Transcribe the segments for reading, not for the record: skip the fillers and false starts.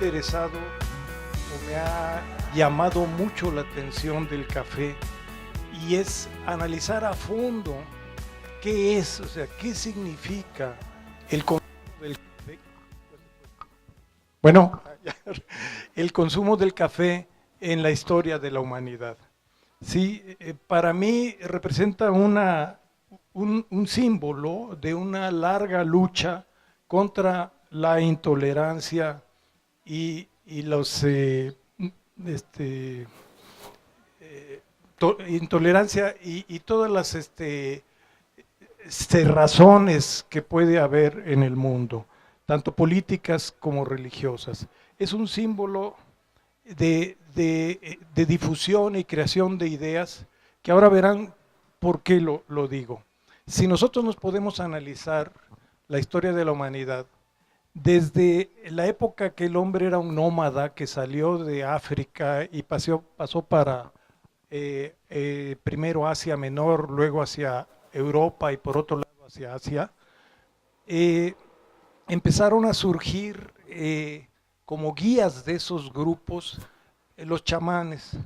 interesado o me ha llamado mucho la atención del café y es analizar a fondo qué es, o sea, qué significa el consumo del café. Bueno, el consumo del café en la historia de la humanidad. Sí, para mí representa un símbolo de una larga lucha contra la intolerancia y los este, intolerancia y todas las cerrazones que puede haber en el mundo, tanto políticas como religiosas. Es un símbolo de difusión y creación de ideas que ahora verán por qué lo digo. Si nosotros nos podemos analizar la historia de la humanidad, desde la época que el hombre era un nómada que salió de África y pasó para primero Asia Menor, luego hacia Europa y por otro lado hacia Asia, eh, empezaron a surgir como guías de esos grupos los chamanes.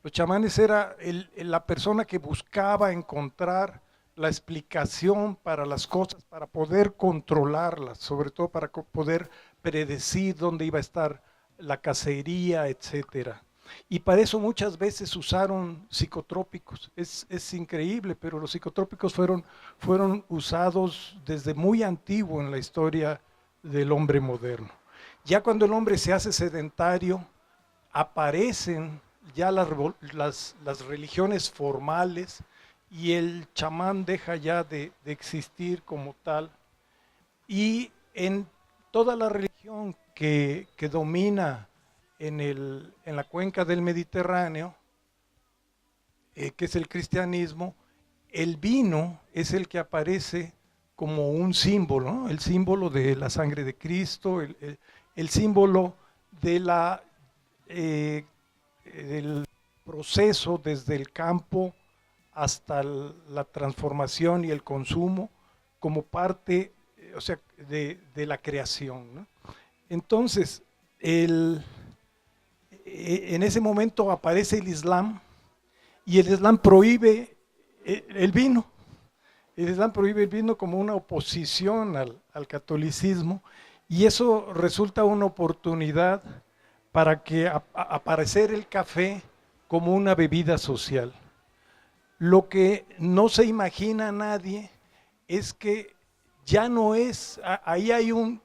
Los chamanes era la persona que buscaba encontrar la explicación para las cosas, para poder controlarlas, sobre todo para poder predecir dónde iba a estar la cacería, etcétera. Y para eso muchas veces usaron psicotrópicos. Es increíble, pero los psicotrópicos fueron usados desde muy antiguo en la historia del hombre moderno. Ya cuando el hombre se hace sedentario, aparecen ya las religiones formales y el chamán deja ya de existir como tal. Y en toda la religión que domina en la cuenca del Mediterráneo, que es el cristianismo, el vino es el que aparece como un símbolo, ¿no? El símbolo de la sangre de Cristo, el símbolo de del proceso desde el campo hasta la transformación y el consumo como parte, o sea, de la creación, ¿no? Entonces, en ese momento aparece el Islam y el Islam prohíbe el vino. El Islam prohíbe el vino como una oposición al catolicismo y eso resulta una oportunidad para que aparecer el café como una bebida social. Lo que no se imagina nadie es que ya no es, ahí hay un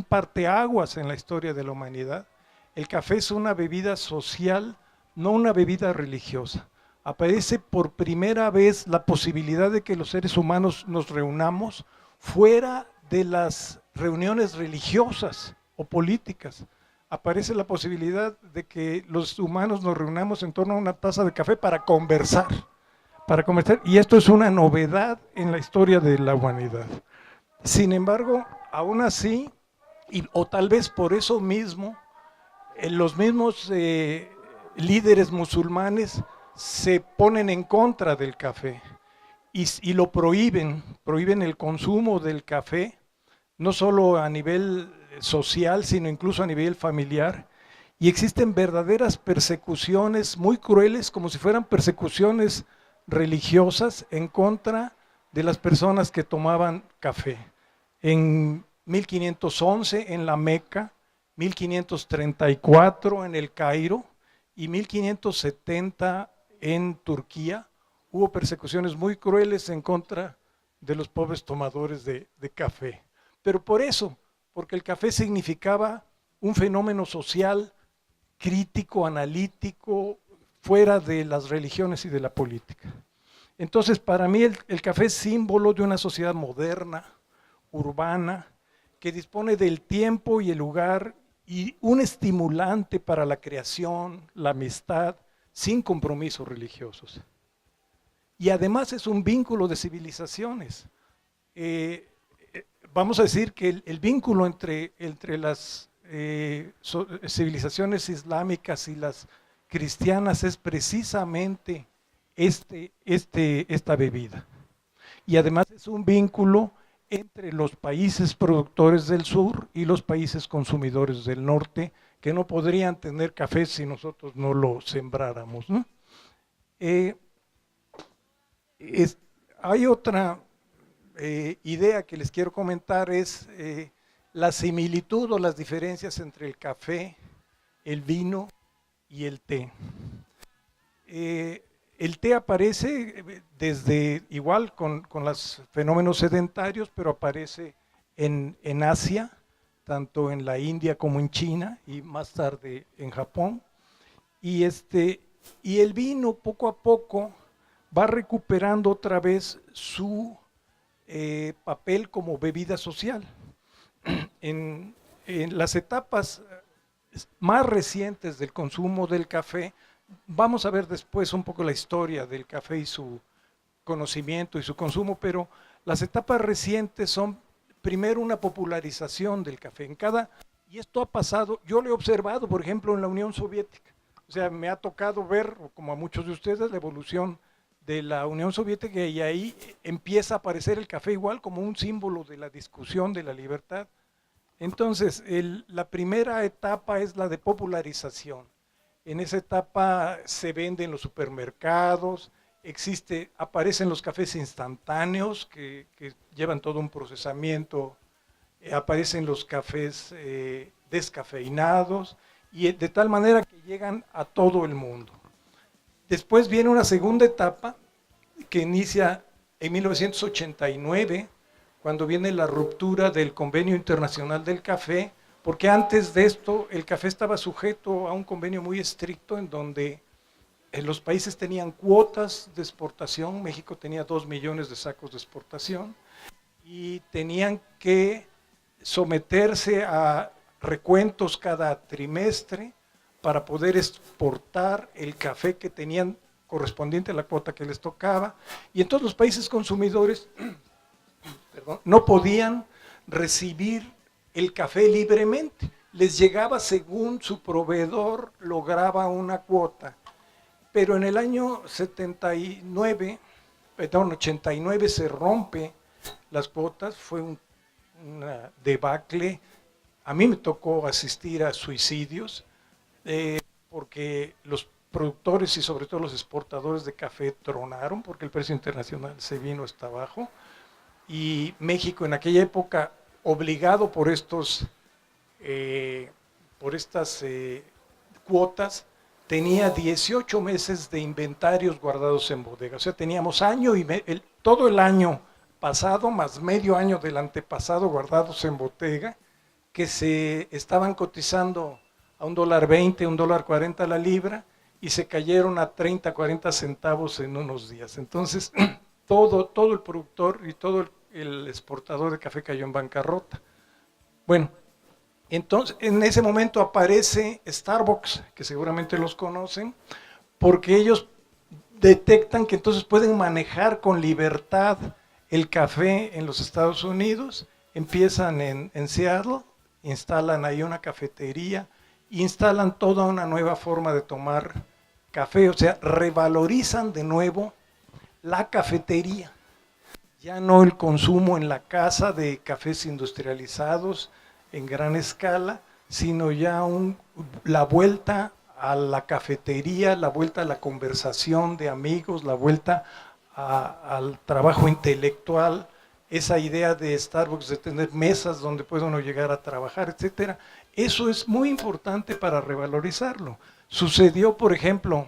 parteaguas en la historia de la humanidad. El café es una bebida social, no una bebida religiosa. Aparece por primera vez la posibilidad de que los seres humanos nos reunamos fuera de las reuniones religiosas o políticas. Aparece la posibilidad de que los humanos nos reunamos en torno a una taza de café para conversar, y esto es una novedad en la historia de la humanidad. Sin embargo, aún así, o tal vez por eso mismo, los mismos líderes musulmanes se ponen en contra del café y lo prohíben el consumo del café, no solo a nivel social, sino incluso a nivel familiar. Y existen verdaderas persecuciones muy crueles, como si fueran persecuciones religiosas en contra de las personas que tomaban café. En 1511 en la Meca, 1534 en el Cairo y 1570 en Turquía, hubo persecuciones muy crueles en contra de los pobres tomadores de café. Pero por eso, porque el café significaba un fenómeno social crítico, analítico, fuera de las religiones y de la política. Entonces, para mí el café es símbolo de una sociedad moderna, urbana, que dispone del tiempo y el lugar y un estimulante para la creación, la amistad, sin compromisos religiosos. Y además es un vínculo de civilizaciones. Vamos a decir que el vínculo entre las civilizaciones islámicas y las cristianas es precisamente esta bebida. Y además es un vínculo entre los países productores del sur y los países consumidores del norte, que no podrían tener café si nosotros no lo sembráramos, ¿no? Eh, Hay otra idea que les quiero comentar, es la similitud o las diferencias entre el café, el vino y el té. El té aparece desde igual con los fenómenos sedentarios, pero aparece en Asia, tanto en la India como en China y más tarde en Japón. Y, y el vino poco a poco va recuperando otra vez su papel como bebida social. En las etapas más recientes del consumo del café, vamos a ver después un poco la historia del café y su conocimiento y su consumo, pero las etapas recientes son primero una popularización del café. Y esto ha pasado, yo lo he observado, por ejemplo, en la Unión Soviética. O sea, me ha tocado ver, como a muchos de ustedes, la evolución de la Unión Soviética, y ahí empieza a aparecer el café igual como un símbolo de la discusión, de la libertad. Entonces, la primera etapa es la de popularización. En esa etapa se vende en los supermercados, aparecen los cafés instantáneos que llevan todo un procesamiento, aparecen los cafés descafeinados, y de tal manera que llegan a todo el mundo. Después viene una segunda etapa que inicia en 1989, cuando viene la ruptura del Convenio Internacional del Café, porque antes de esto el café estaba sujeto a un convenio muy estricto en donde los países tenían cuotas de exportación. México tenía 2 millones de sacos de exportación y tenían que someterse a recuentos cada trimestre para poder exportar el café que tenían correspondiente a la cuota que les tocaba. Y entonces los países consumidores no podían recibir el café libremente. Les llegaba según su proveedor lograba una cuota. Pero en el año 89 se rompe las cuotas, fue una debacle. A mí me tocó asistir a suicidios, porque los productores y sobre todo los exportadores de café tronaron, porque el precio internacional se vino hasta abajo, y México en aquella época, obligado por estas cuotas, tenía 18 meses de inventarios guardados en bodega. O sea, teníamos todo el año pasado más medio año del antepasado guardados en bodega, que se estaban cotizando a $1.20, $1.40 la libra, y se cayeron a 30, 40 centavos en unos días. Entonces, todo el productor y todo el exportador de café cayó en bancarrota. Bueno, entonces en ese momento aparece Starbucks, que seguramente los conocen, porque ellos detectan que entonces pueden manejar con libertad el café en los Estados Unidos. Empiezan en Seattle, instalan ahí una cafetería, instalan toda una nueva forma de tomar café, o sea, revalorizan de nuevo la cafetería. Ya no el consumo en la casa de cafés industrializados en gran escala, sino ya la vuelta a la cafetería, la vuelta a la conversación de amigos, la vuelta al trabajo intelectual, esa idea de Starbucks de tener mesas donde puede uno llegar a trabajar, etcétera. Eso es muy importante para revalorizarlo. Sucedió, por ejemplo,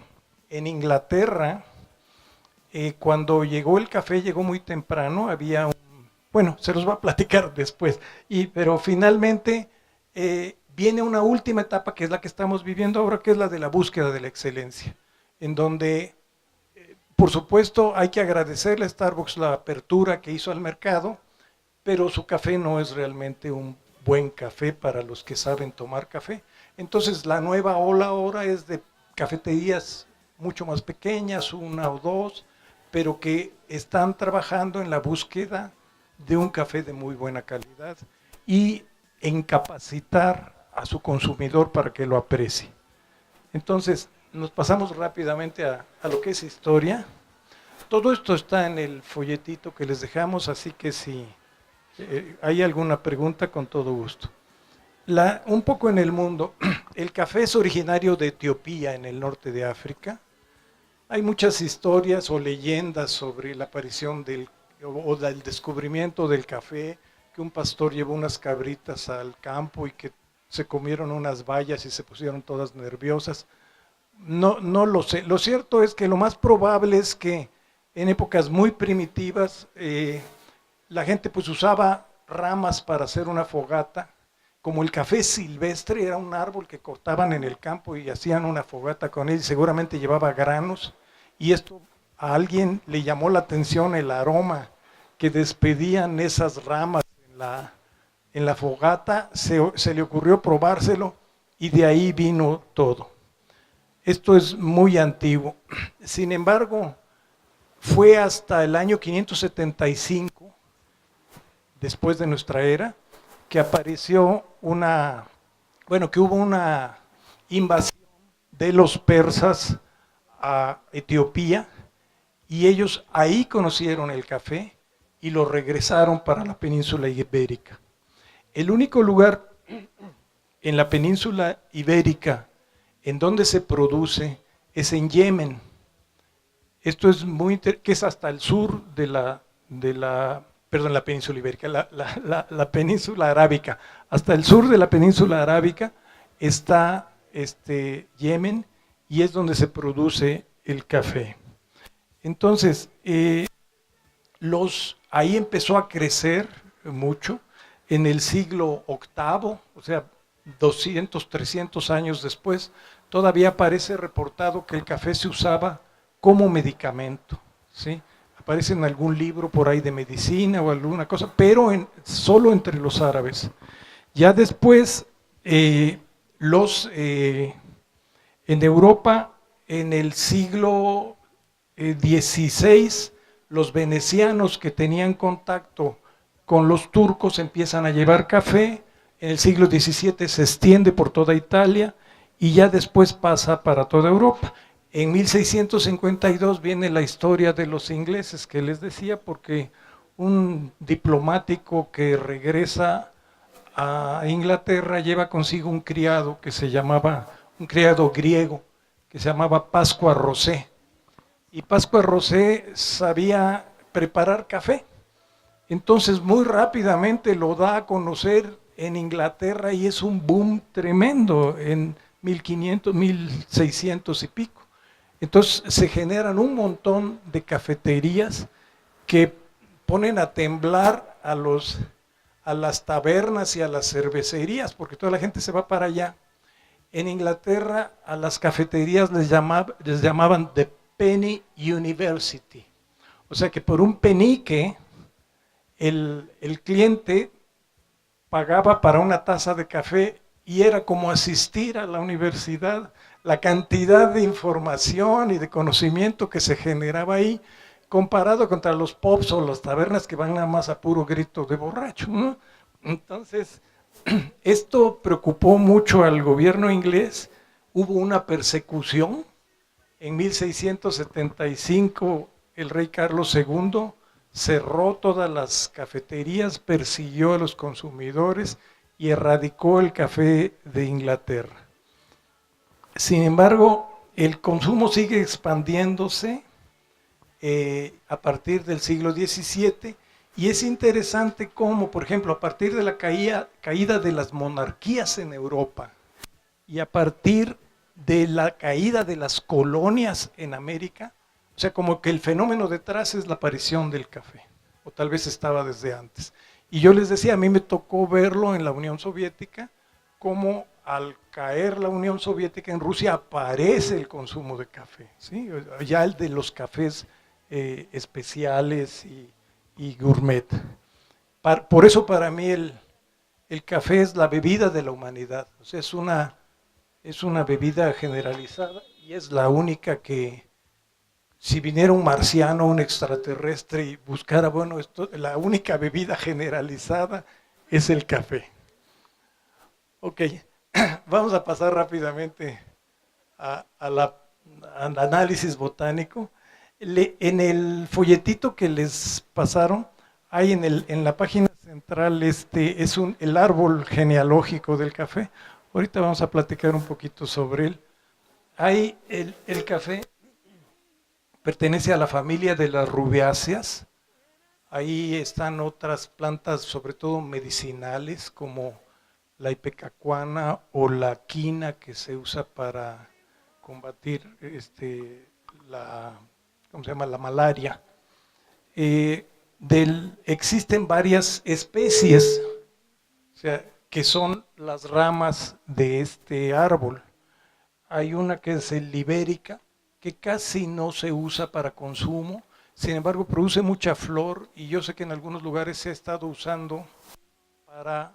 en Inglaterra, cuando llegó el café, llegó muy temprano, había bueno, se los va a platicar después, pero finalmente viene una última etapa que es la que estamos viviendo ahora, que es la de la búsqueda de la excelencia, en donde, por supuesto, hay que agradecerle a Starbucks la apertura que hizo al mercado, pero su café no es realmente un buen café para los que saben tomar café. Entonces la nueva ola ahora es de cafeterías mucho más pequeñas, una o dos, pero que están trabajando en la búsqueda de un café de muy buena calidad y en capacitar a su consumidor para que lo aprecie. Entonces, nos pasamos rápidamente a lo que es historia. Todo esto está en el folletito que les dejamos, así que si ¿Hay alguna pregunta? Con todo gusto. Un poco en el mundo, el café es originario de Etiopía, en el norte de África. Hay muchas historias o leyendas sobre la aparición o del descubrimiento del café, que un pastor llevó unas cabritas al campo y que se comieron unas bayas y se pusieron todas nerviosas. No, no lo sé. Lo cierto es que lo más probable es que en épocas muy primitivas la gente pues usaba ramas para hacer una fogata. Como el café silvestre era un árbol que cortaban en el campo y hacían una fogata con él, seguramente llevaba granos, y esto a alguien le llamó la atención el aroma que despedían esas ramas en la fogata, se le ocurrió probárselo y de ahí vino todo. Esto es muy antiguo. Sin embargo, fue hasta el año 575, después de nuestra era, que apareció que hubo una invasión de los persas a Etiopía, y ellos ahí conocieron el café y lo regresaron para la península ibérica. El único lugar en la península ibérica en donde se produce es en Yemen. Esto es que es hasta el sur de la península ibérica, la península arábica. Hasta el sur de la península arábica está Yemen, y es donde se produce el café. Entonces, ahí empezó a crecer mucho. En el siglo VIII, o sea, 200, 300 años después, todavía aparece reportado que el café se usaba como medicamento, ¿sí? Aparece en algún libro por ahí de medicina o alguna cosa, pero solo entre los árabes. Ya después, en Europa, en el siglo XVI, los venecianos que tenían contacto con los turcos empiezan a llevar café. En el siglo XVII se extiende por toda Italia y ya después pasa para toda Europa. En 1652 viene la historia de los ingleses que les decía, porque un diplomático que regresa a Inglaterra lleva consigo un criado un criado griego que se llamaba Pascua Rosé. Y Pascua Rosé sabía preparar café. Entonces muy rápidamente lo da a conocer en Inglaterra y es un boom tremendo en 1500, 1600 y pico. Entonces se generan un montón de cafeterías que ponen a temblar a las tabernas y a las cervecerías, porque toda la gente se va para allá. En Inglaterra a las cafeterías les llamaban The Penny University. O sea que por un penique el cliente pagaba para una taza de café y era como asistir a la universidad. La cantidad de información y de conocimiento que se generaba ahí, comparado contra los pubs o las tabernas que van nada más a puro grito de borracho, ¿no? Entonces, esto preocupó mucho al gobierno inglés. Hubo una persecución. En 1675 el rey Carlos II cerró todas las cafeterías, persiguió a los consumidores y erradicó el café de Inglaterra. Sin embargo, el consumo sigue expandiéndose a partir del siglo XVII, y es interesante cómo, por ejemplo, a partir de la caída de las monarquías en Europa y a partir de la caída de las colonias en América, o sea, como que el fenómeno detrás es la aparición del café, o tal vez estaba desde antes. Y yo les decía, a mí me tocó verlo en la Unión Soviética, cómo al caer la Unión Soviética en Rusia aparece el consumo de café, ¿sí? Ya el de los cafés especiales y gourmet. Por eso para mí el café es la bebida de la humanidad, o sea, es una bebida generalizada y es la única que, si viniera un marciano, un extraterrestre y buscara, bueno, la única bebida generalizada es el café. Ok, vamos a pasar rápidamente al análisis botánico. En el folletito que les pasaron, hay en la página central central es el árbol genealógico del café. Ahorita vamos a platicar un poquito sobre él. El café pertenece a la familia de las rubiáceas. Ahí están otras plantas, sobre todo medicinales, como la ipecacuana o la quina, que se usa para combatir ¿cómo se llama? La malaria. Existen varias especies, o sea, que son las ramas de este árbol. Hay una que es el libérica, que casi no se usa para consumo, sin embargo produce mucha flor y yo sé que en algunos lugares se ha estado usando para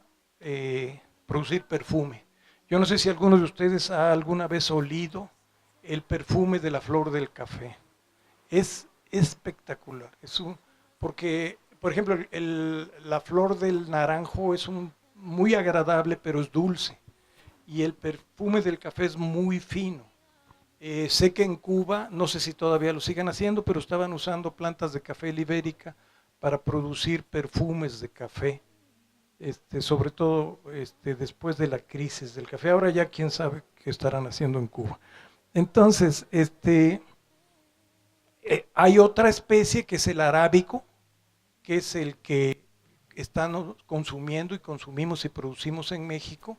producir perfume. Yo no sé si alguno de ustedes ha alguna vez olido el perfume de la flor del café. Es espectacular, porque, por ejemplo, la flor del naranjo es muy agradable, pero es dulce, y el perfume del café es muy fino. Sé que en Cuba, no sé si todavía lo sigan haciendo, pero estaban usando plantas de café libérica para producir perfumes de café, sobre todo después de la crisis del café. Ahora ya quién sabe qué estarán haciendo en Cuba. Entonces, hay otra especie que es el arábico, que es el que estamos consumiendo y consumimos y producimos en México,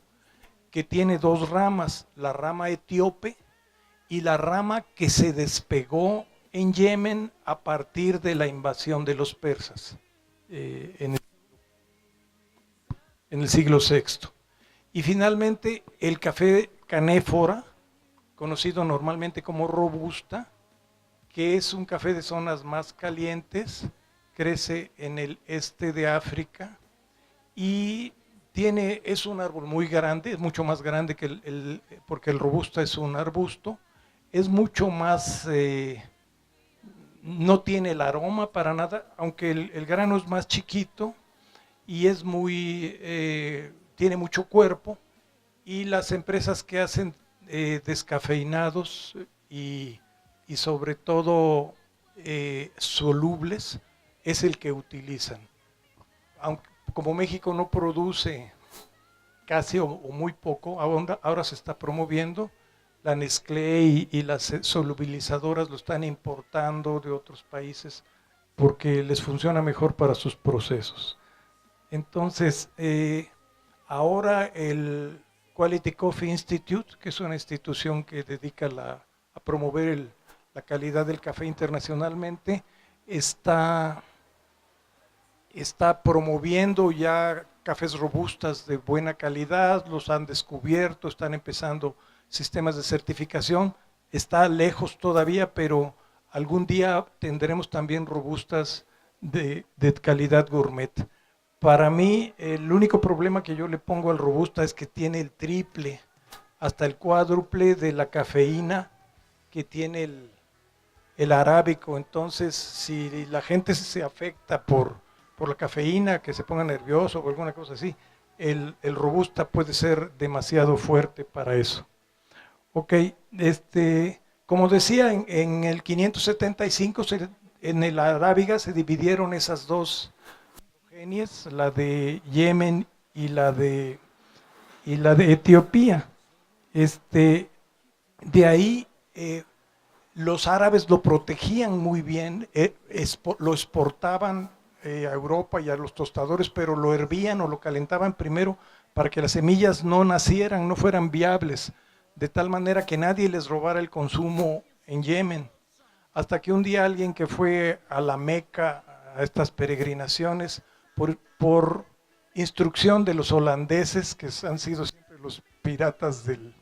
que tiene dos ramas, la rama etíope y la rama que se despegó en Yemen a partir de la invasión de los persas en el siglo VI. Y finalmente el café canéfora, conocido normalmente como robusta, que es un café de zonas más calientes, crece en el este de África y es un árbol muy grande, es mucho más grande que porque el robusta es un arbusto, es mucho más, no tiene el aroma para nada, aunque el grano es más chiquito y tiene mucho cuerpo, y las empresas que hacen descafeinados y sobre todo solubles es el que utilizan. Aunque como México no produce casi o muy poco, ahora se está promoviendo, la Nestlé y las solubilizadoras lo están importando de otros países porque les funciona mejor para sus procesos. Entonces, ahora el Quality Coffee Institute, que es una institución que dedica a promover la calidad del café internacionalmente, está promoviendo ya cafés robustas de buena calidad, los han descubierto, están empezando sistemas de certificación, está lejos todavía, pero algún día tendremos también robustas de calidad gourmet. Para mí, el único problema que yo le pongo al robusta es que tiene el triple, hasta el cuádruple de la cafeína que tiene el arábico. Entonces, si la gente se afecta por la cafeína, que se ponga nervioso o alguna cosa así, el robusta puede ser demasiado fuerte para eso. Ok, como decía, en el 575 en el arábiga se dividieron esas dos genies, la de Yemen y la de Etiopía. De ahí los árabes lo protegían muy bien, lo exportaban a Europa y a los tostadores, pero lo hervían o lo calentaban primero para que las semillas no nacieran, no fueran viables, de tal manera que nadie les robara el consumo en Yemen. Hasta que un día alguien que fue a la Meca, a estas peregrinaciones, por instrucción de los holandeses, que han sido siempre los piratas del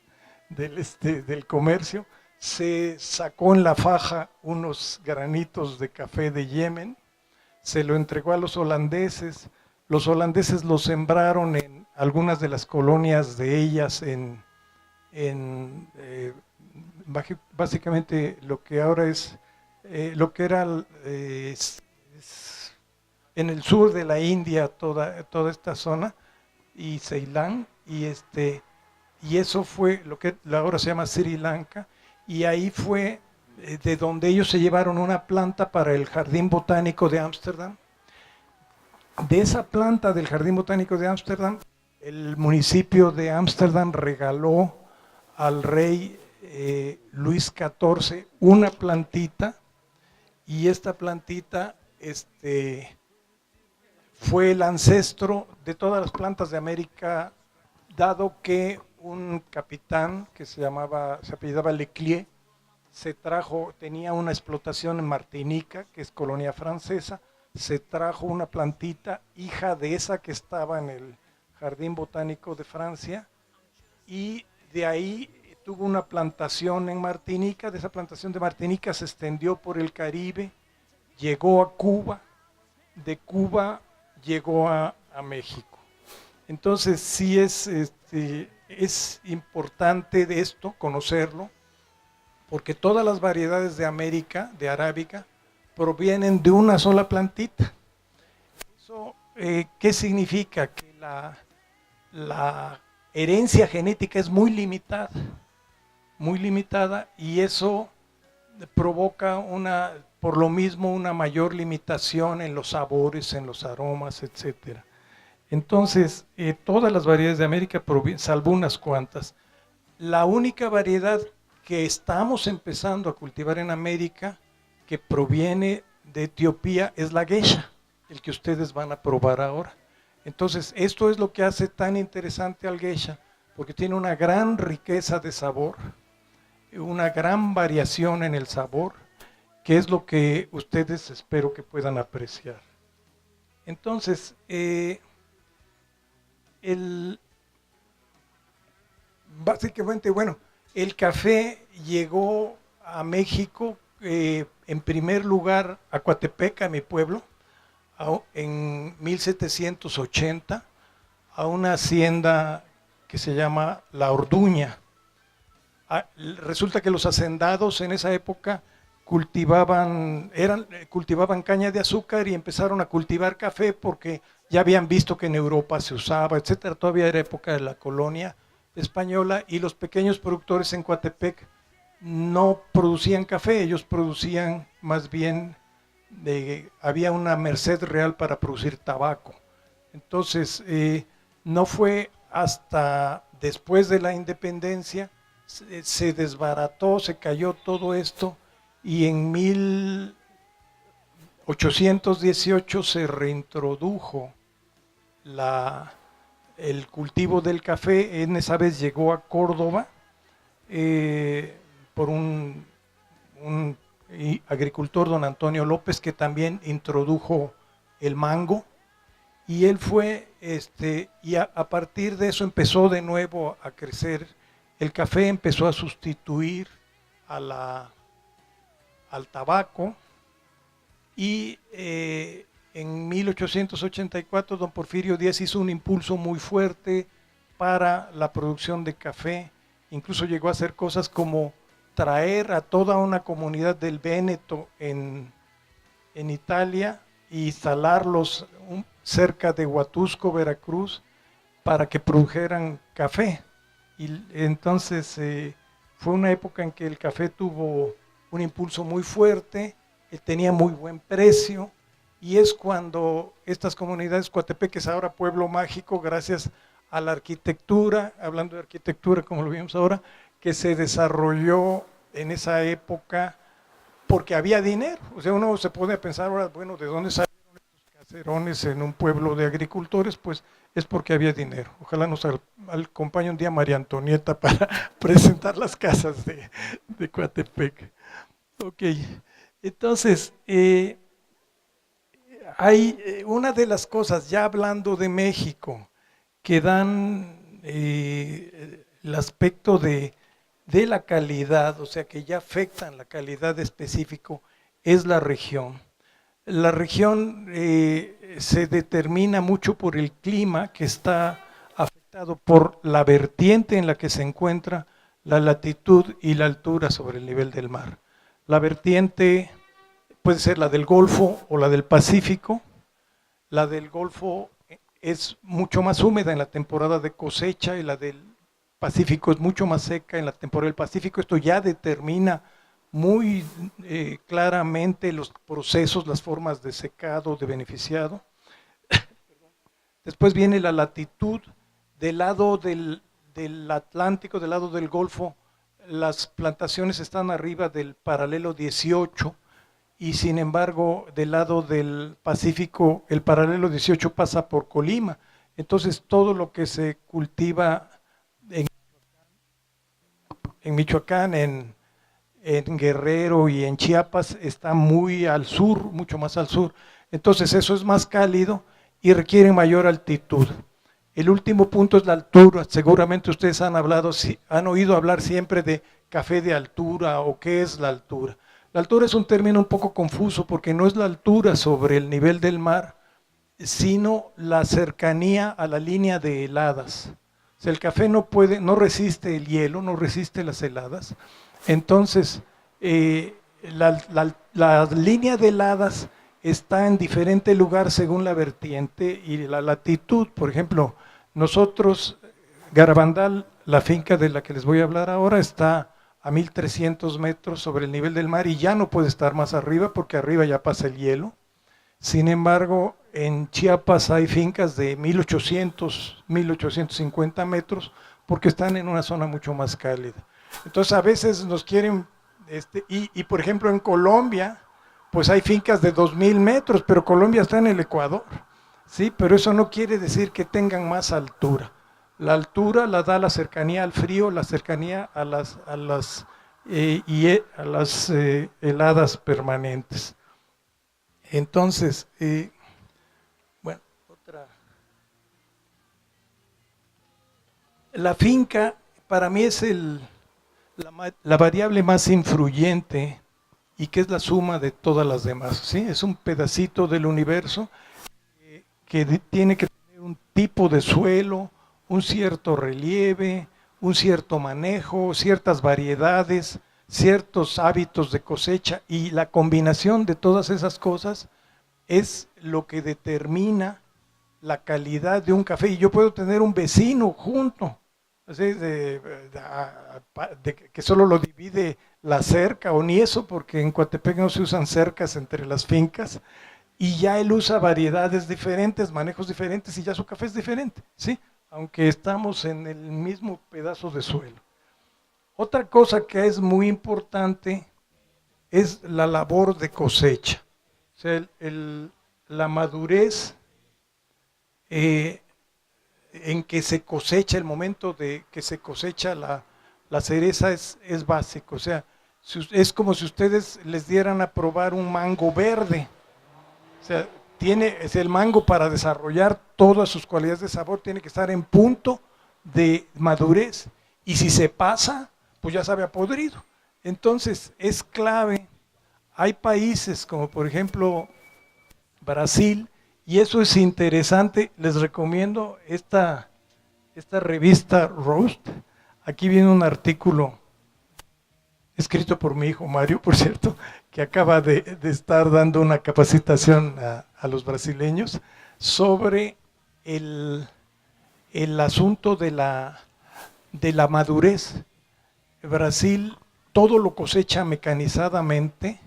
comercio, se sacó en la faja unos granitos de café de Yemen, se lo entregó a los holandeses los sembraron en algunas de las colonias de ellas, básicamente lo que ahora lo que era en el sur de la India, toda esta zona, y Ceilán, y eso fue lo que ahora se llama Sri Lanka, y ahí fue de donde ellos se llevaron una planta para el Jardín Botánico de Ámsterdam, De esa planta del Jardín Botánico de Ámsterdam, el municipio de Ámsterdam regaló al rey Luis XIV una plantita, y esta plantita fue el ancestro de todas las plantas de América, dado que un capitán que se apellidaba Leclerc, tenía una explotación en Martinica, que es colonia francesa, se trajo una plantita, hija de esa que estaba en el Jardín Botánico de Francia, y de ahí tuvo una plantación en Martinica. De esa plantación de Martinica se extendió por el Caribe, llegó a Cuba, de Cuba llegó a México. Entonces sí es importante de esto conocerlo, porque todas las variedades de América, de arábica, provienen de una sola plantita. Eso, ¿qué significa? Que la herencia genética es muy limitada, y eso provoca por lo mismo una mayor limitación en los sabores, en los aromas, etcétera. Entonces, todas las variedades de América, salvo unas cuantas, la única variedad que estamos empezando a cultivar en América, que proviene de Etiopía, es la geisha, el que ustedes van a probar ahora. Entonces, esto es lo que hace tan interesante al geisha, porque tiene una gran riqueza de sabor, una gran variación en el sabor, que es lo que ustedes espero que puedan apreciar. Entonces, básicamente, bueno, el café llegó a México, en primer lugar a Coatepec, a mi pueblo, en 1780, a una hacienda que se llama La Orduña. Resulta que los hacendados en esa época cultivaban caña de azúcar, y empezaron a cultivar café porque ya habían visto que en Europa se usaba, etcétera. Todavía era época de la colonia española, y los pequeños productores en Coatepec no producían café, ellos producían más bien, había una merced real para producir tabaco. Entonces, no fue hasta después de la independencia, se desbarató, se cayó todo esto, y en 1818 se reintrodujo el cultivo del café. En esa vez llegó a Córdoba por un agricultor, don Antonio López, que también introdujo el mango, y él fue, y a partir de eso empezó de nuevo a crecer. El café empezó a sustituir al tabaco, y en 1884 don Porfirio Díaz hizo un impulso muy fuerte para la producción de café. Incluso llegó a hacer cosas como traer a toda una comunidad del Véneto en Italia e instalarlos cerca de Huatusco, Veracruz, para que produjeran café. Y entonces fue una época en que el café tuvo un impulso muy fuerte, tenía muy buen precio, y es cuando estas comunidades, Coatepec, que es ahora pueblo mágico, gracias a la arquitectura, hablando de arquitectura como lo vimos ahora, que se desarrolló en esa época porque había dinero. O sea, uno se puede pensar ahora, bueno, ¿de dónde salieron estos caserones en un pueblo de agricultores? Pues es porque había dinero. Ojalá nos acompañe un día María Antonieta para presentar las casas de Coatepec. Ok, entonces, hay una de las cosas, ya hablando de México, que dan el aspecto de la calidad, o sea, que ya afectan la calidad específico, es la región. La región se determina mucho por el clima, que está afectado por la vertiente en la que se encuentra, la latitud y la altura sobre el nivel del mar. La vertiente puede ser la del Golfo o la del Pacífico. La del Golfo es mucho más húmeda en la temporada de cosecha, y la del Pacífico es mucho más seca en la temporada del Pacífico. Esto ya determina muy claramente los procesos, las formas de secado, de beneficiado. Después viene la latitud. Del lado del Atlántico, del lado del Golfo, las plantaciones están arriba del paralelo 18 y sin embargo del lado del Pacífico el paralelo 18 pasa por Colima. Entonces todo lo que se cultiva en Michoacán, en Guerrero y en Chiapas está muy al sur, mucho más al sur. Entonces eso es más cálido y requiere mayor altitud. El último punto es la altura. Seguramente ustedes han oído hablar siempre de café de altura o qué es la altura. La altura es un término un poco confuso porque no es la altura sobre el nivel del mar, sino la cercanía a la línea de heladas. O sea, el café no resiste el hielo, no resiste las heladas. Entonces, la línea de heladas está en diferente lugar según la vertiente y la latitud. Por ejemplo, nosotros, Garabandal, la finca de la que les voy a hablar ahora, está a 1300 metros sobre el nivel del mar y ya no puede estar más arriba porque arriba ya pasa el hielo. Sin embargo, en Chiapas hay fincas de 1800, 1850 metros porque están en una zona mucho más cálida. Entonces a veces nos quieren, y por ejemplo en Colombia, pues hay fincas de 2000 metros, pero Colombia está en el Ecuador, ¿sí? Pero eso no quiere decir que tengan más altura. La altura la da la cercanía al frío, la cercanía a las heladas permanentes. Entonces, bueno, la finca para mí es la variable más influyente y que es la suma de todas las demás, ¿sí? Es un pedacito del universo que tiene que tener un tipo de suelo, un cierto relieve, un cierto manejo, ciertas variedades, ciertos hábitos de cosecha y la combinación de todas esas cosas es lo que determina la calidad de un café. Y yo puedo tener un vecino junto, ¿sí? Que solo lo divide la cerca o ni eso, porque en Coatepec no se usan cercas entre las fincas y ya él usa variedades diferentes, manejos diferentes y ya su café es diferente, ¿sí? Aunque estamos en el mismo pedazo de suelo. Otra cosa que es muy importante es la labor de cosecha. O sea, la madurez en que se cosecha, el momento de que se cosecha la cereza es básico. O sea, es como si ustedes les dieran a probar un mango verde. O sea, es el mango para desarrollar todas sus cualidades de sabor, tiene que estar en punto de madurez. Y si se pasa, pues ya sabe a podrido. Entonces, es clave. Hay países como por ejemplo Brasil, y eso es interesante, les recomiendo esta revista Roast. Aquí viene un artículo escrito por mi hijo Mario, por cierto, que acaba de estar dando una capacitación a los brasileños sobre el asunto de la madurez. Brasil todo lo cosecha mecanizadamente.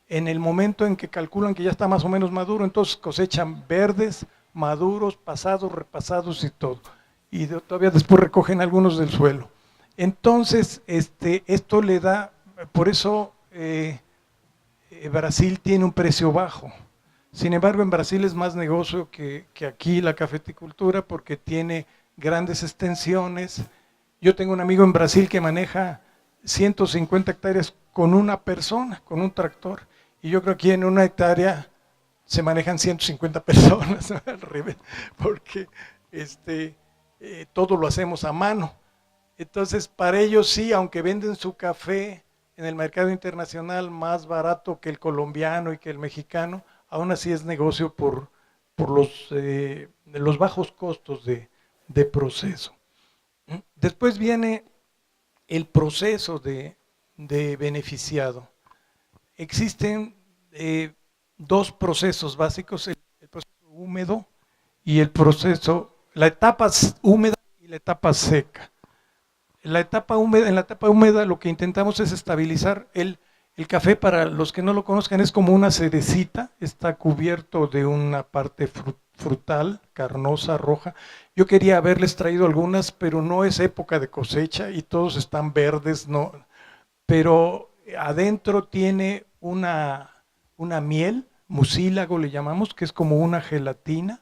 En el momento en que calculan que ya está más o menos maduro, entonces cosechan verdes, maduros, pasados, repasados y todo. Y todavía después recogen algunos del suelo. Entonces, esto le da, por eso Brasil tiene un precio bajo. Sin embargo, en Brasil es más negocio que aquí la cafeticultura porque tiene grandes extensiones. Yo tengo un amigo en Brasil que maneja 150 hectáreas con una persona, con un tractor. Y yo creo que en una hectárea se manejan 150 personas, al revés, porque todo lo hacemos a mano. Entonces, para ellos sí, aunque venden su café en el mercado internacional más barato que el colombiano y que el mexicano, aún así es negocio por los bajos costos de proceso. Después viene el proceso de beneficiado. Existen dos procesos básicos, el proceso húmedo y la etapa húmeda y la etapa seca. En la etapa húmeda lo que intentamos es estabilizar el café. Para los que no lo conozcan, es como una cerecita, está cubierto de una parte frutal, carnosa, roja. Yo quería haberles traído algunas, pero no es época de cosecha y todos están verdes, no. Pero adentro tiene una miel, mucílago le llamamos, que es como una gelatina.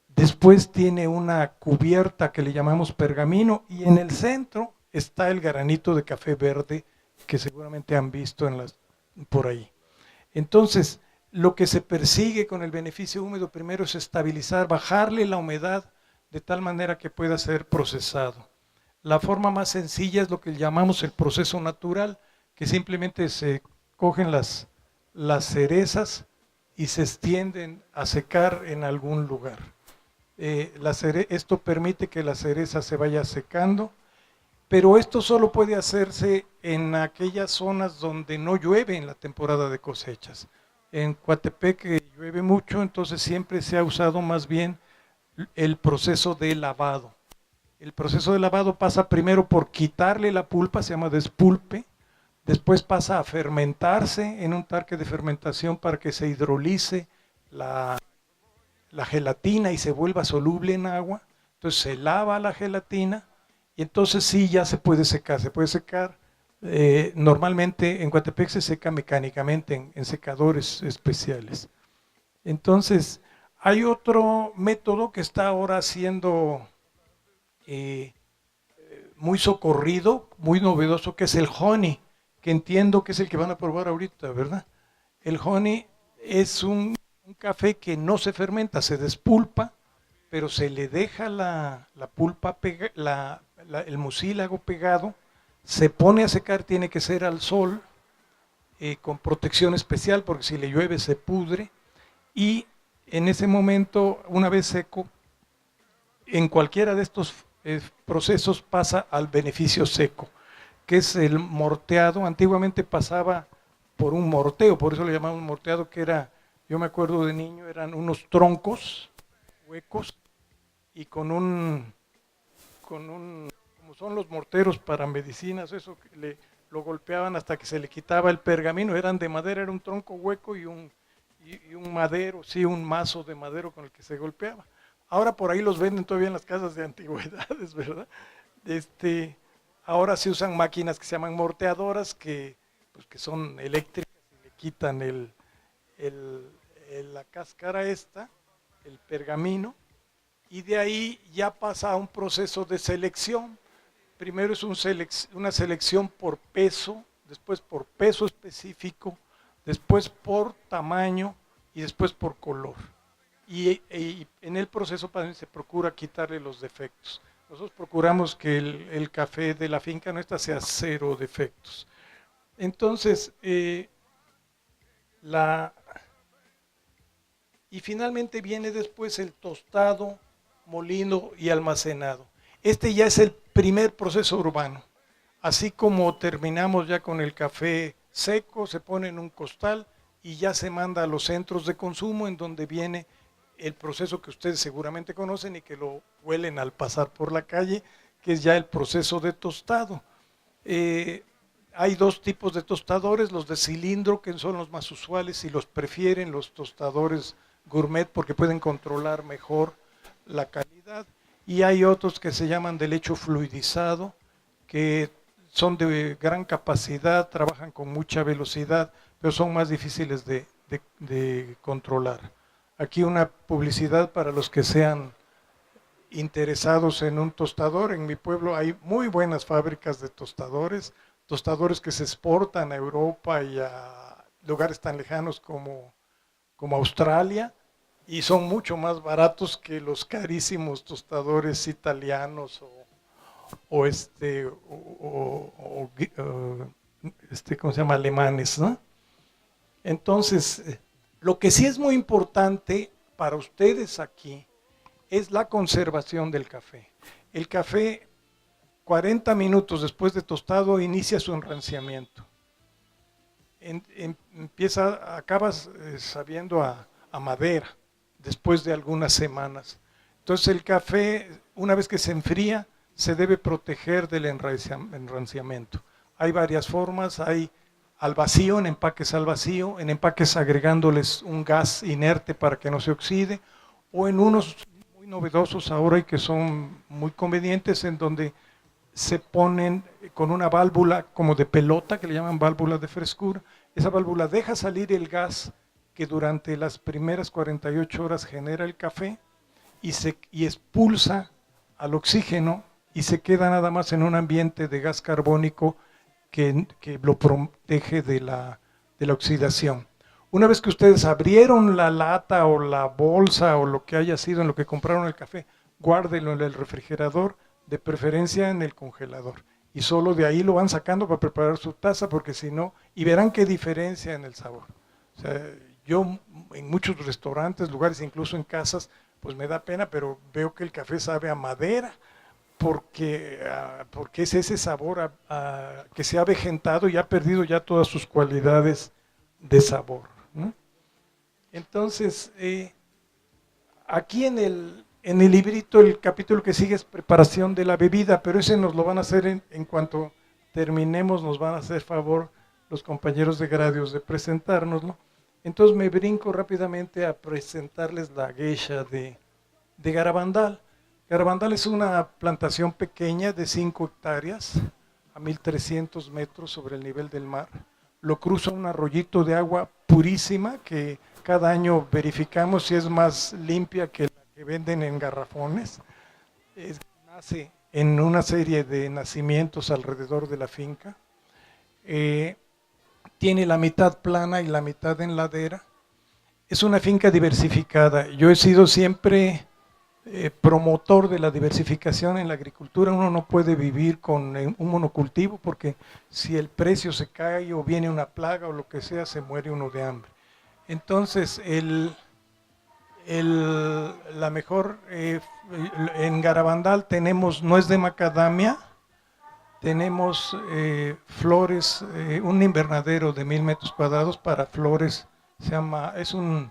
Después tiene una cubierta que le llamamos pergamino y en el centro está el granito de café verde que seguramente han visto por ahí. Entonces, lo que se persigue con el beneficio húmedo primero es estabilizar, bajarle la humedad de tal manera que pueda ser procesado. La forma más sencilla es lo que llamamos el proceso natural, que simplemente se cogen las cerezas y se extienden a secar en algún lugar. Esto permite que la cereza se vaya secando, pero esto solo puede hacerse en aquellas zonas donde no llueve en la temporada de cosechas. En Coatepec llueve mucho, entonces siempre se ha usado más bien el proceso de lavado. El proceso de lavado pasa primero por quitarle la pulpa, se llama despulpe, después pasa a fermentarse en un tanque de fermentación para que se hidrolice la gelatina y se vuelva soluble en agua. Entonces se lava la gelatina y entonces sí ya se puede secar. Se puede secar, normalmente en Coatepec se seca mecánicamente en secadores especiales. Entonces hay otro método que está ahora siendo muy socorrido, muy novedoso, que es el honey, que entiendo que es el que van a probar ahorita, ¿verdad? El honey es un café que no se fermenta, se despulpa, pero se le deja la pulpa, el mucílago pegado, se pone a secar, tiene que ser al sol, con protección especial, porque si le llueve se pudre, y en ese momento, una vez seco, en cualquiera de estos procesos pasa al beneficio seco, que es el morteado. Antiguamente pasaba por un morteo, por eso le llamamos morteado, que era, yo me acuerdo de niño, eran unos troncos huecos y con un como son los morteros para medicinas, eso lo golpeaban hasta que se le quitaba el pergamino, eran de madera, era un tronco hueco y un madero, sí, un mazo de madero con el que se golpeaba. Ahora por ahí los venden todavía en las casas de antigüedades, ¿verdad? Ahora se usan máquinas que se llaman morteadoras, pues, que son eléctricas y le quitan la cáscara esta, el pergamino, y de ahí ya pasa a un proceso de selección. Primero es una selección por peso, después por peso específico, después por tamaño y después por color. Y en el proceso se procura quitarle los defectos. Nosotros procuramos que el café de la finca nuestra sea cero defectos. Entonces, y finalmente viene después el tostado, molido y almacenado. Este ya es el primer proceso urbano. Así como terminamos ya con el café seco, se pone en un costal y ya se manda a los centros de consumo, en donde viene el proceso que ustedes seguramente conocen y que lo huelen al pasar por la calle, que es ya el proceso de tostado. Hay dos tipos de tostadores, los de cilindro, que son los más usuales y los prefieren los tostadores gourmet porque pueden controlar mejor la calidad, y hay otros que se llaman de lecho fluidizado, que son de gran capacidad, trabajan con mucha velocidad, pero son más difíciles de controlar. Aquí una publicidad para los que sean interesados en un tostador. En mi pueblo hay muy buenas fábricas de tostadores que se exportan a Europa y a lugares tan lejanos como Australia, y son mucho más baratos que los carísimos tostadores italianos ¿cómo se llama? Alemanes, ¿no? Entonces, lo que sí es muy importante para ustedes aquí es la conservación del café. El café, 40 minutos después de tostado, inicia su enranciamiento. Acabas sabiendo a madera después de algunas semanas. Entonces el café, una vez que se enfría, se debe proteger del enranciamiento. Hay varias formas, hay al vacío, en empaques al vacío, en empaques agregándoles un gas inerte para que no se oxide, o en unos muy novedosos ahora y que son muy convenientes, en donde se ponen con una válvula como de pelota, que le llaman válvula de frescura. Esa válvula deja salir el gas que durante las primeras 48 horas genera el café y expulsa al oxígeno y se queda nada más en un ambiente de gas carbónico que lo protege de la oxidación. Una vez que ustedes abrieron la lata o la bolsa o lo que haya sido en lo que compraron el café, guárdenlo en el refrigerador, de preferencia en el congelador. Y solo de ahí lo van sacando para preparar su taza, porque si no, y verán qué diferencia en el sabor. O sea, yo en muchos restaurantes, lugares, incluso en casas, pues me da pena, pero veo que el café sabe a madera, porque es ese sabor que se ha avejentado y ha perdido ya todas sus cualidades de sabor, ¿no? Entonces, aquí en el librito, el capítulo que sigue es preparación de la bebida, pero ese nos lo van a hacer en cuanto terminemos, nos van a hacer favor los compañeros de Gradios de presentárnoslo. Entonces me brinco rápidamente a presentarles la geisha de Garabandal. Garabandal es una plantación pequeña de 5 hectáreas a 1300 metros sobre el nivel del mar. Lo cruza un arroyito de agua purísima que cada año verificamos si es más limpia que la que venden en garrafones. Nace en una serie de nacimientos alrededor de la finca. Tiene la mitad plana y la mitad en ladera. Es una finca diversificada. Yo he sido siempre promotor de la diversificación en la agricultura. Uno no puede vivir con un monocultivo, porque si el precio se cae o viene una plaga o lo que sea, se muere uno de hambre. Entonces, la mejor, en Garabandal tenemos nuez de macadamia, tenemos flores, un invernadero de 1000 metros cuadrados para flores, es un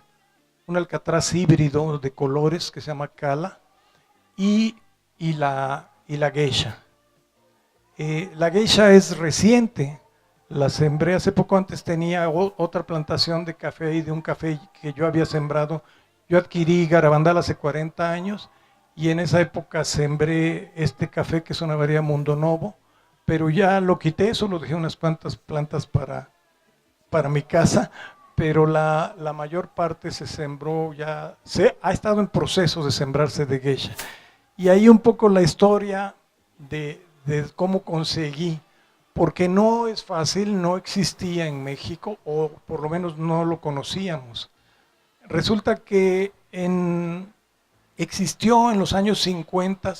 alcatraz híbrido de colores que se llama cala, y la geisha. La geisha es reciente, la sembré hace poco. Antes tenía otra plantación de café y de un café que yo había sembrado. Yo adquirí Garabandal hace 40 años y en esa época sembré este café, que es una variedad Mundo Novo, pero ya lo quité, solo dejé unas cuantas plantas para mi casa, pero la mayor parte se sembró ya, ha estado en proceso de sembrarse de geisha. Y ahí un poco la historia de cómo conseguí, porque no es fácil, no existía en México, o por lo menos no lo conocíamos. Resulta que existió en los años 50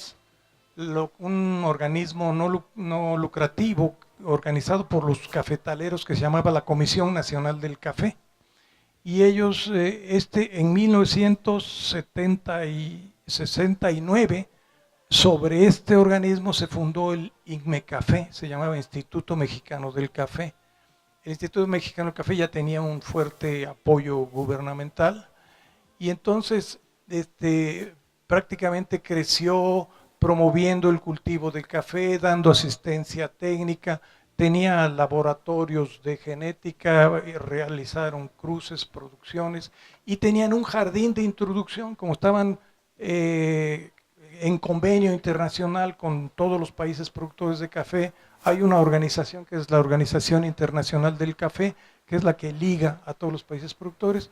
un organismo no lucrativo organizado por los cafetaleros que se llamaba la Comisión Nacional del Café. Y ellos, en 1969, sobre este organismo se fundó el INMECAFé, se llamaba Instituto Mexicano del Café. El Instituto Mexicano del Café ya tenía un fuerte apoyo gubernamental y entonces prácticamente creció promoviendo el cultivo del café, dando asistencia técnica, tenía laboratorios de genética, realizaron cruces, producciones, y tenían un jardín de introducción, como estaban en convenio internacional con todos los países productores de café. Hay una organización que es la Organización Internacional del Café, que es la que liga a todos los países productores,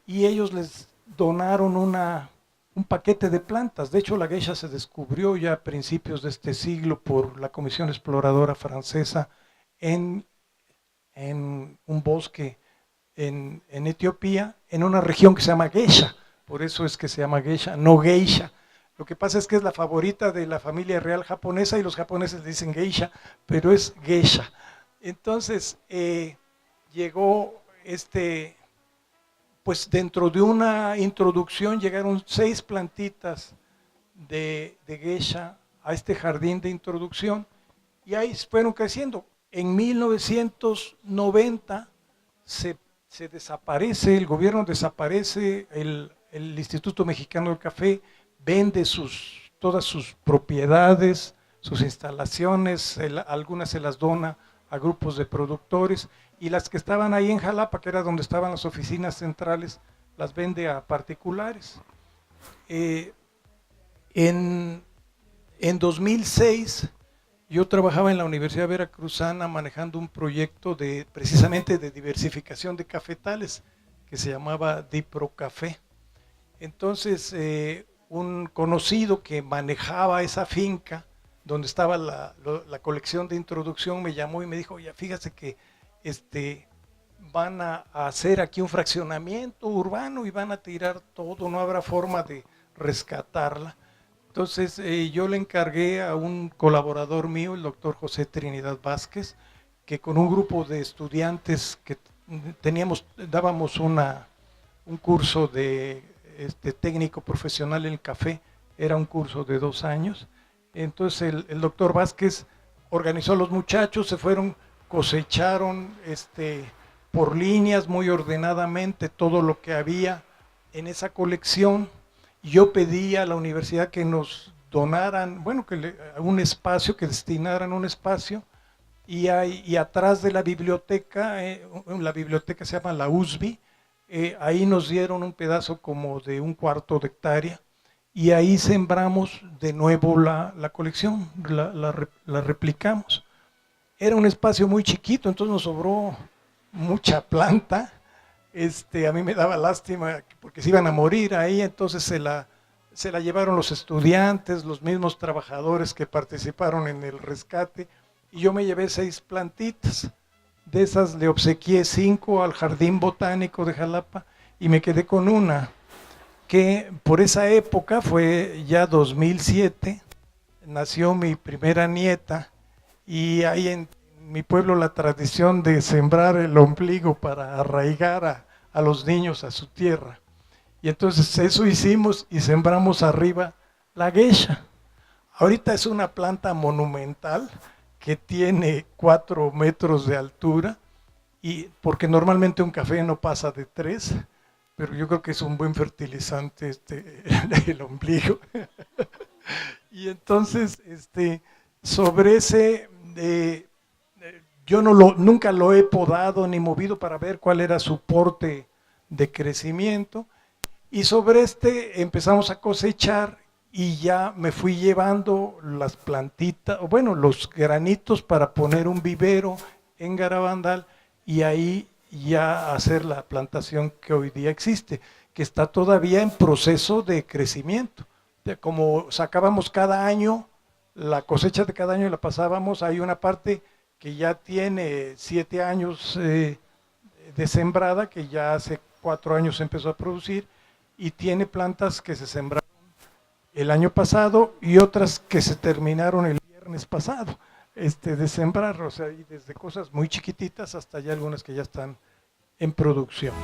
y ellos les donaron un paquete de plantas. De hecho, la geisha se descubrió ya a principios de este siglo por la Comisión Exploradora Francesa en un bosque en Etiopía, en una región que se llama Geisha. Por eso es que se llama geisha, no geisha. Lo que pasa es que es la favorita de la familia real japonesa y los japoneses le dicen geisha, pero es geisha. Entonces, llegó pues dentro de una introducción llegaron 6 plantitas de geisha a este jardín de introducción y ahí fueron creciendo. En 1990 se desaparece, el gobierno desaparece el Instituto Mexicano del Café, vende todas sus propiedades, sus instalaciones, algunas se las dona a grupos de productores, y las que estaban ahí en Jalapa, que era donde estaban las oficinas centrales, las vende a particulares. Eh, en 2006 yo trabajaba en la Universidad Veracruzana manejando un proyecto precisamente de diversificación de cafetales que se llamaba Diprocafé. Entonces, un conocido que manejaba esa finca donde estaba la colección de introducción me llamó y me dijo, ya fíjate que van a hacer aquí un fraccionamiento urbano y van a tirar todo, no habrá forma de rescatarla. Entonces yo le encargué a un colaborador mío, el doctor José Trinidad Vázquez, que con un grupo de estudiantes que dábamos un curso de técnico profesional en el café, era un curso de 2 años. Entonces el doctor Vázquez organizó a los muchachos, se fueron, cosecharon por líneas muy ordenadamente todo lo que había en esa colección. Yo pedí a la universidad que nos donaran, bueno, un espacio, que destinaran un espacio, y atrás de la biblioteca se llama la USB, ahí nos dieron un pedazo como de 1/4 de hectárea, y ahí sembramos de nuevo la colección, la replicamos. Era un espacio muy chiquito, entonces nos sobró mucha planta. A mí me daba lástima porque se iban a morir ahí, entonces se la llevaron los estudiantes, los mismos trabajadores que participaron en el rescate, y yo me llevé 6 plantitas. De esas le obsequié 5 al Jardín Botánico de Jalapa y me quedé con una que por esa época, fue ya 2007, nació mi primera nieta, y hay en mi pueblo la tradición de sembrar el ombligo para arraigar a los niños a su tierra. Y entonces eso hicimos y sembramos arriba la geisha. Ahorita es una planta monumental que tiene 4 metros de altura, y porque normalmente un café no pasa de 3, pero yo creo que es un buen fertilizante el ombligo. Y entonces sobre ese yo nunca lo he podado ni movido para ver cuál era su porte de crecimiento, y sobre empezamos a cosechar, y ya me fui llevando las plantitas, o bueno, los granitos para poner un vivero en Garabandal, y ahí ya hacer la plantación que hoy día existe, que está todavía en proceso de crecimiento. Como sacábamos cada año, la cosecha de cada año la pasábamos, hay una parte que ya tiene 7 años de sembrada, que ya hace 4 años empezó a producir, y tiene plantas que se sembraron el año pasado y otras que se terminaron el viernes pasado de sembrar, o sea, y desde cosas muy chiquititas hasta ya algunas que ya están en producción.